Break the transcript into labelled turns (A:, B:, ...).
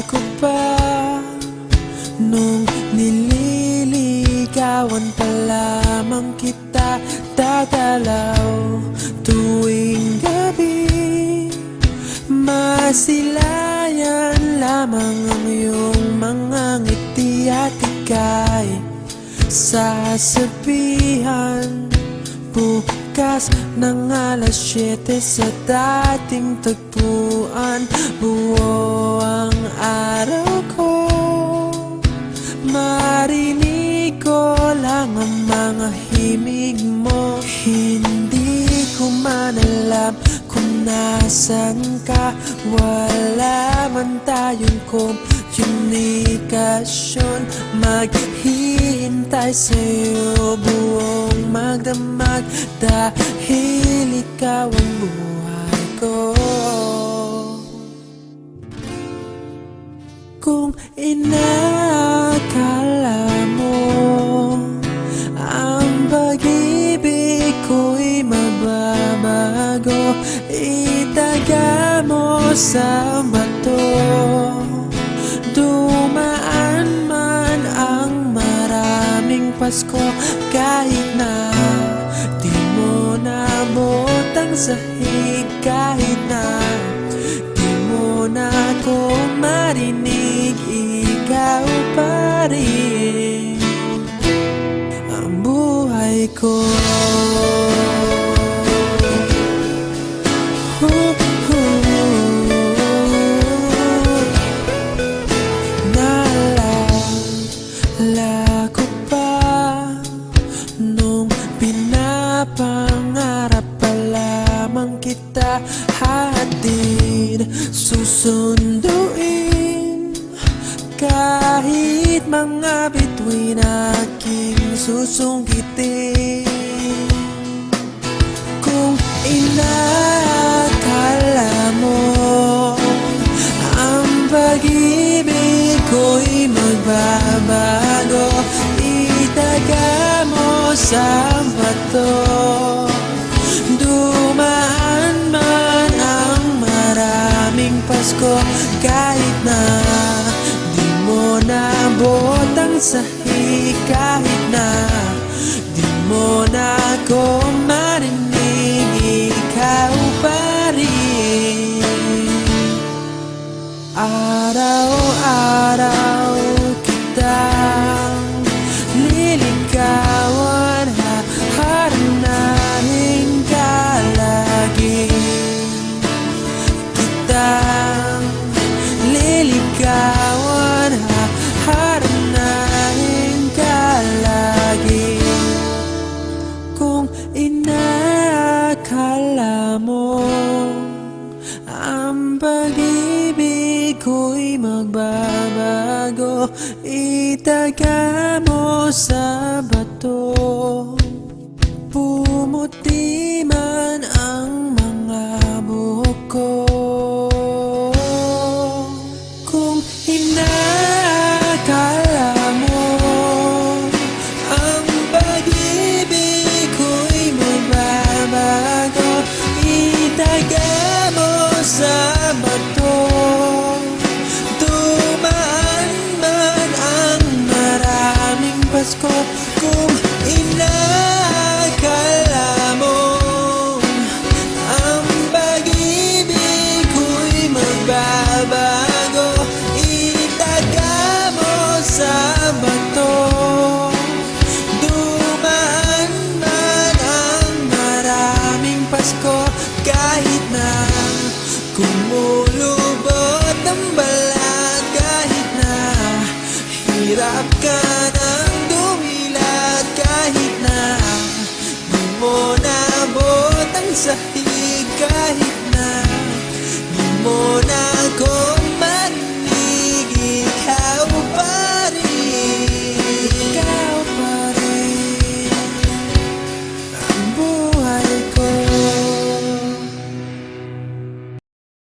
A: ko pa nung nililigawan pa lamang kita, dadalaw tuwing gabi. Masilayan lamang ang iyong mga ngiti at ika'y sasabihan bukas ng alas 7 sa dating tagpuan. Buo ang araw ko, marinig ko lang ang mga himig mo. Hindi ko man alam kung nasan ka, wala man tayong komunikasyon. Maghihintay sa'yo buong magdamag dahil ikaw ang buhay ko. Kung inakala mo ang pag-ibig ko'y mababago, itaga mo sa bato. Dumaan man ang maraming Pasko, kahit na di mo nabot ang sahig, kahit na di mo na ako marinig, ikaw pa rin ang buhay ko. Naalala ko pa nung pinapangarap pa lamang kita, hatid susunduin kahit mga bituin aking susungkitin. Kung inakala mo ang pag-ibig ko'y magbabago, itaga mo sa bato. Dumaan man ang maraming Pasko, kahit na di mo nabot ang sahig, kahit na di mo na ako marinig, ikaw pa rin. Araw-araw kitang liligawan, haharanahin ka lagi. Kitang liligawan, haharanahin ka lagi. Kung inakala mo ang pag-ibig ko'y magbabago, itaga mo sa bato. Pumuti man ang mga buhok ko. Kung inakala mo ang pag-ibig ko'y magbabago, itaga mo sa bato. Dumaan man ang maraming Pasko, kung inakala mo ang pag-ibig ko'y magbabago, itaga mo sa bato. Dumaan man ang maraming Pasko, kahit na kumulubot ang balat, kahit na hirap ka ng dumilat, kahit na di mo nabot ang sahig, kahit na di mo